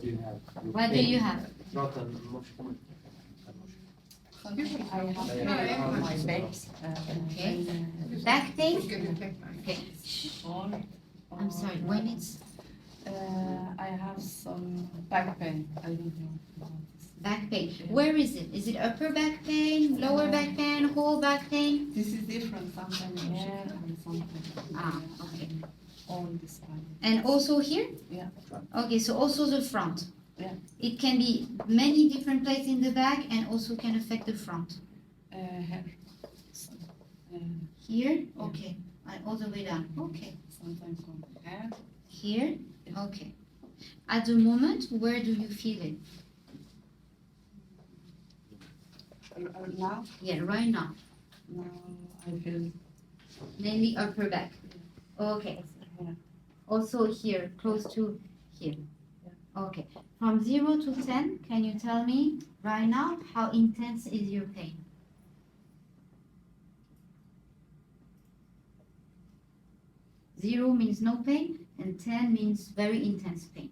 do you have? What do you have? Not المشكلة. I have my back. Okay. Back pain? Okay. I'm sorry, when it's I have some back pain. I don't know. back pain. Where is it? Is it upper back pain, lower back pain, whole back pain? This is different. Sometimes here and sometimes Okay. all the spine. And also here? Yeah. Okay, so also the front. Yeah. It can be many different places in the back and also can affect the front. Here. So, Here? Okay. And all the way down. Okay. sometimes on here. Here? Okay. At the moment, where do you feel it? Now, Yeah, right now. I feel Mainly upper back. Okay. here. Also here, close to here. Okay. From 0 to 10, can you tell me right now how intense is your pain? Zero means no pain, and 10 means very intense pain.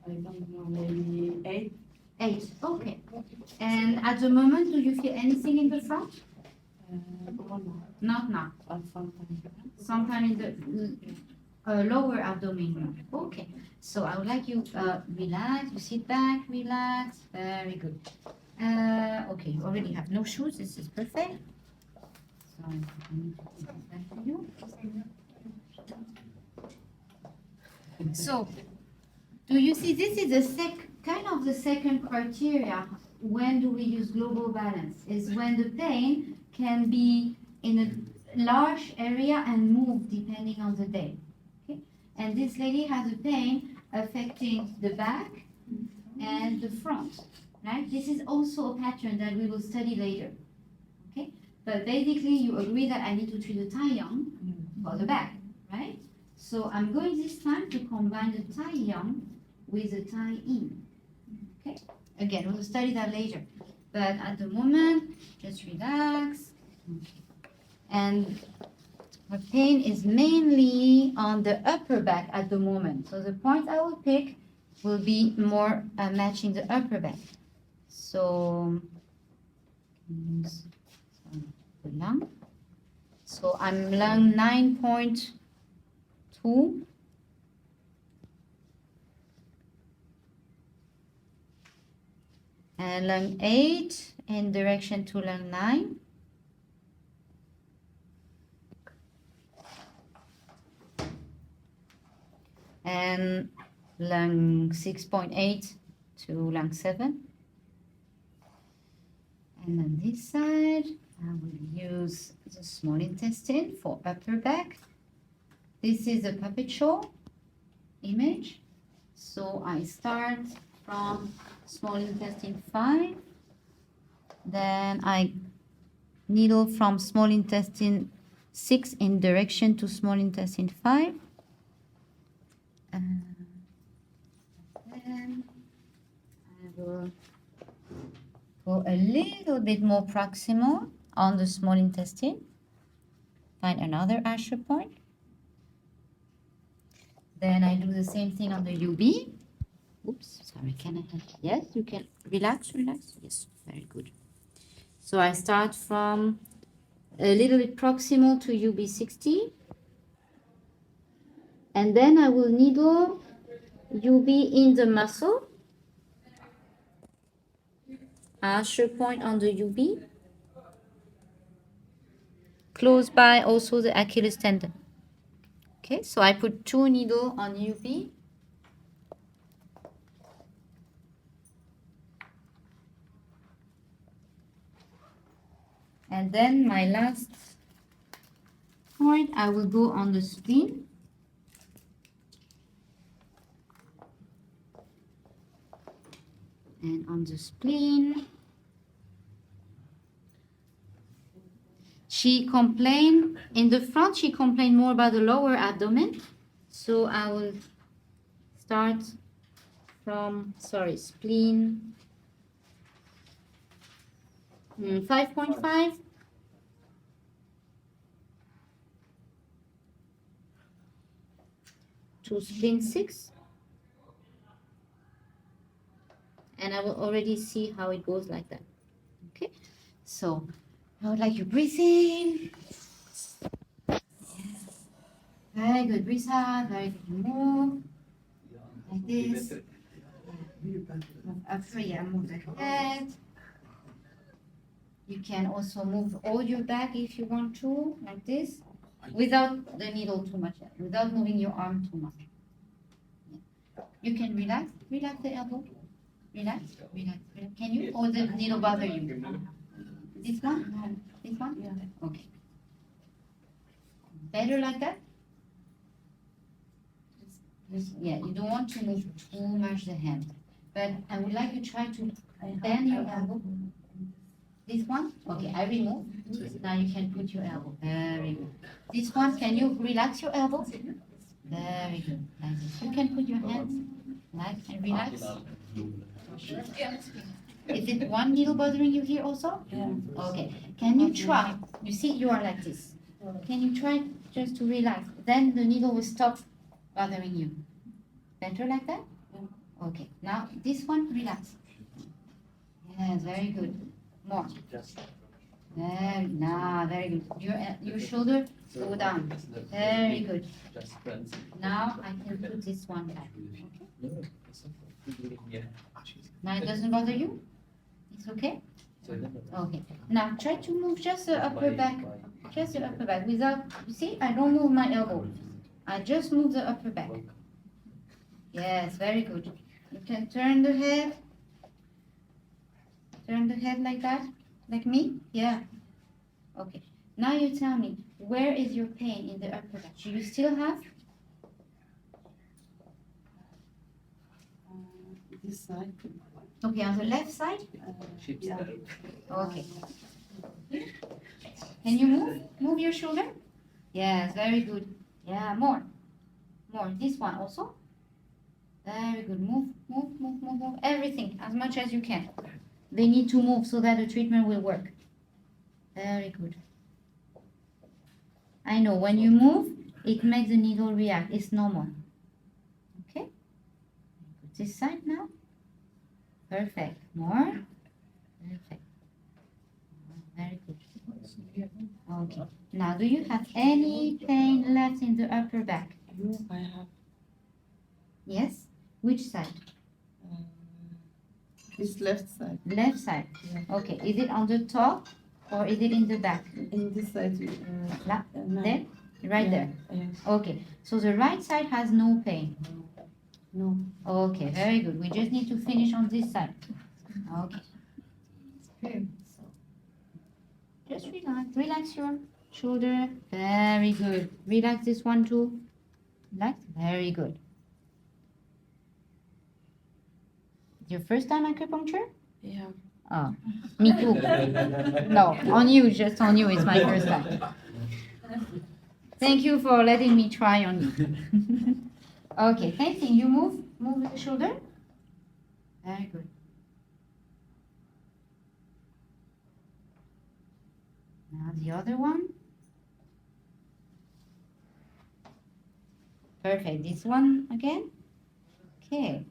I don't know, maybe 8. 8. Okay. And at the moment, do you feel anything in the front? Not now. Sometimes. Sometime in the lower abdomen. Okay. So I would like you relax. You sit back, relax. Very good. Okay. You already have no shoes. This is perfect. So I need to put it back for you. So, do you see? This is the kind of the second criteria. When do we use global balance? Is when the pain can be in a large area and move depending on the day. Okay? And this lady has a pain affecting the back and the front. Right? This is also a pattern that we will study later. Okay? But basically, you agree that I need to treat the Tai Yang for the back, right? So I'm going this time to combine the Tai Yang with the Tai Yin. Okay? Again, we'll study that later. But at the moment, just relax. Okay. And her pain is mainly on the upper back at the moment. So the point I will pick will be more matching the upper back. So, use the lung. So I'm lung 9.2. And lung 8 in direction to lung 9. And lung 6.8 to lung 7. And on this side, I will use the small intestine for upper back. This is a puppet show image. So I start from small intestine 5. Then I needle from small intestine 6 in direction to small intestine 5. And then I will go a little bit more proximal on the small intestine. Find another Asher point. Then I do the same thing on the UB. Oops, sorry, can I have? Yes, you can. Relax, relax. Yes, very good. So I start from a little bit proximal to UB60. And then I will needle UB in the muscle. Asher point on the UB. Close by also the Achilles tendon. Okay, so I put 2 needles on UB. And then my last point, I will go on the spleen. And on the spleen, she complained, in the front, she complained more about the lower abdomen. So I will start from, spleen 5.5. to spleen 6. And I will already see how it goes like that. Okay? So, I would like you breathe in. Very good. Breathe out. Very good. Move. Like this. Move up through. Yeah, move the head. You can also move all your back if you want to, like this, without the needle too much, without moving your arm too much. Yeah. You can relax the elbow. Relax. Can you? Or the needle bother you? This one? This one? Yeah. Okay. Better like that? Yeah, you don't want to move too much the hand. But I would like you to try to bend your elbow. This one? Okay, I remove. Now you can put your elbow. Very good. This one, can you relax your elbow? Very good. Like this. You can put your hands like and relax. Is it one needle bothering you here also? Yeah. Okay. Can you try? You see, you are like this. Can you try just to relax? Then the needle will stop bothering you. Better like that? Yeah. Okay. Now this one, relax. Yes, very good. More. Very good. Your shoulder go down. Very good. Now I can put this one back. Okay. Now it doesn't bother you? It's okay? Okay. Now try to move just the upper back. Just the upper back without, you see, I don't move my elbow. I just move the upper back. Yes, very good. You can turn the head. Turn the head like that. Like me? Yeah. Okay. Now you tell me, where is your pain in the upper back? Do you still have? This side. Okay, on the left side? Yeah. Okay. Can you move? Move your shoulder? Yes, very good. Yeah, more. More. This one also? Very good. Move. Everything, as much as you can. They need to move so that the treatment will work. Very good. I know, when you move, it makes the needle react. It's normal. Okay? This side now. Perfect. More. Perfect. Very good. Okay. Now, do you have any pain left in the upper back? No, I have. Yes? Which side? This left side. Left side. Yeah. Okay. Is it on the top or is it in the back? In this side. No. There? Right Yeah. there. Yes. Okay. So the right side has no pain. No. Okay, very good. We just need to finish on this side. Okay. So, just relax. Relax your shoulder. Very good. Relax this one too. Relax. Very good. Your first time acupuncture? Yeah. Oh, me too. No, on you, just on you. It's my first time. Thank you for letting me try on you. Okay, same thing. You move the shoulder. Very good. Now the other one. Perfect. This one again. Okay.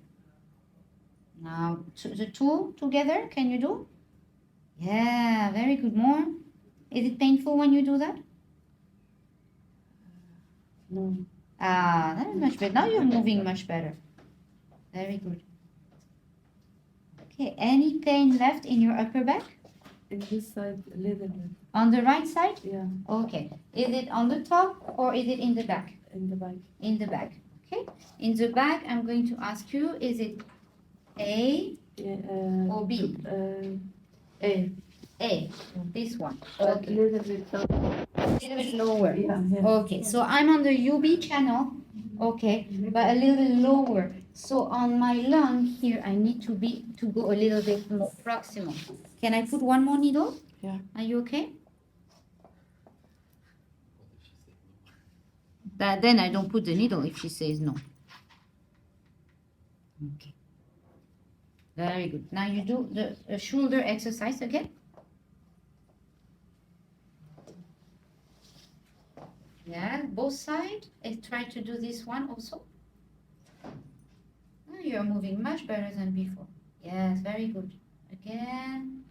Now the two together. Can you do? Yeah, very good. More. Is it painful when you do that? No. Ah, that is much better. Now you're moving much better. Very good. Okay, any pain left in your upper back? In this side, a little bit. On the right side? Yeah. Okay. Is it on the top or is it in the back? In the back. In the back. Okay. In the back, I'm going to ask you, is it A or B? A. A. This one. A Okay. little bit. A little bit lower. Yeah. Okay, so I'm on the UB channel, okay, but a little lower. So on my lung here, I need to go a little bit more proximal. Can I put one more needle? Yeah. Are you okay? Then I don't put the needle if she says no. Okay. Very good. Now you do the shoulder exercise again. Yeah, both sides. And try to do this one also. you're moving much better than before. Yes, very good. Again.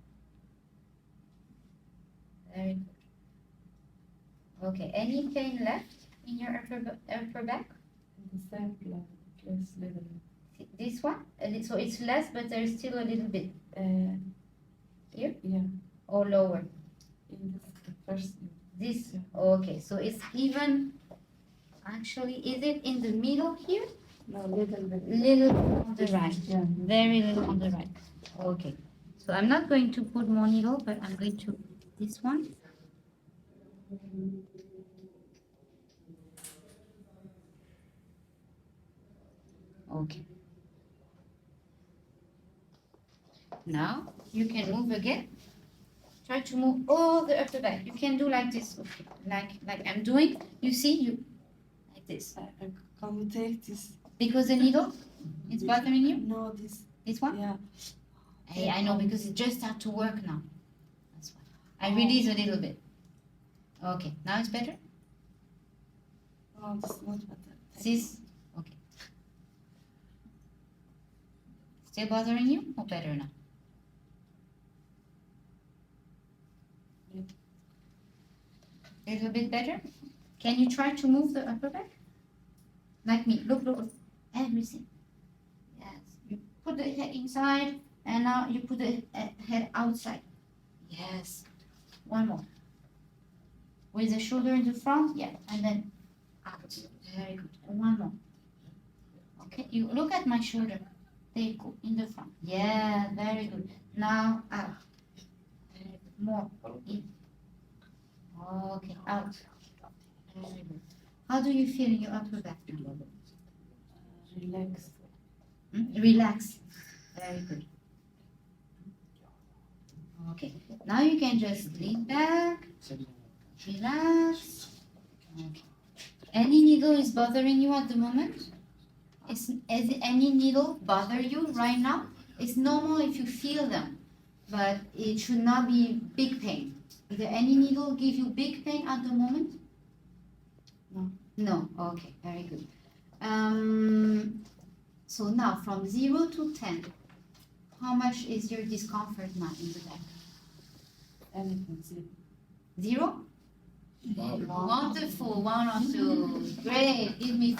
Very good. Okay, any pain left in your upper back? The same place little. This one? So it's less, but there's still a little bit. Here? Yeah. Or lower? In the first. This? Yeah. Okay, so it's even. Actually, is it in the middle here? No, little bit. Little on the right. Yeah. Very little on the right. Okay. So I'm not going to put more needle, but I'm going to this one. Okay. Now you can move again. Try to move all the upper back. You can do like this, okay? Like I'm doing. You see, you like this. Can you take this? Because the needle, it's bothering you. No, this. This one? Yeah. Hey, I know because it just started to work now. That's why. I release a little bit. Okay, now it's better. No, it's not better. This, okay. Still bothering you or better now? A little bit better. Can you try to move the upper back? Like me. Look, look, look. Everything. Yes. You put the head inside, and now you put the head outside. Yes. One more. With the shoulder in the front, yeah, and then out. Very good. And one more. Okay, you look at my shoulder. There you go, in the front. Yeah, very good. Now out. Very good. More. In. Okay, out. Very good. How do you feel in your upper back now? Relax. Relax. Very good. Okay, now you can just lean back, relax. Okay. Any needle is bothering you at the moment? Is any needle bother you right now? It's normal if you feel them, but it should not be big pain. Is there any needle give you big pain at the moment? No. No, okay, very good. So now from 0 to 10, how much is your discomfort now in the back? Anything. 0? Wonderful, 1 or 2. Great, give me.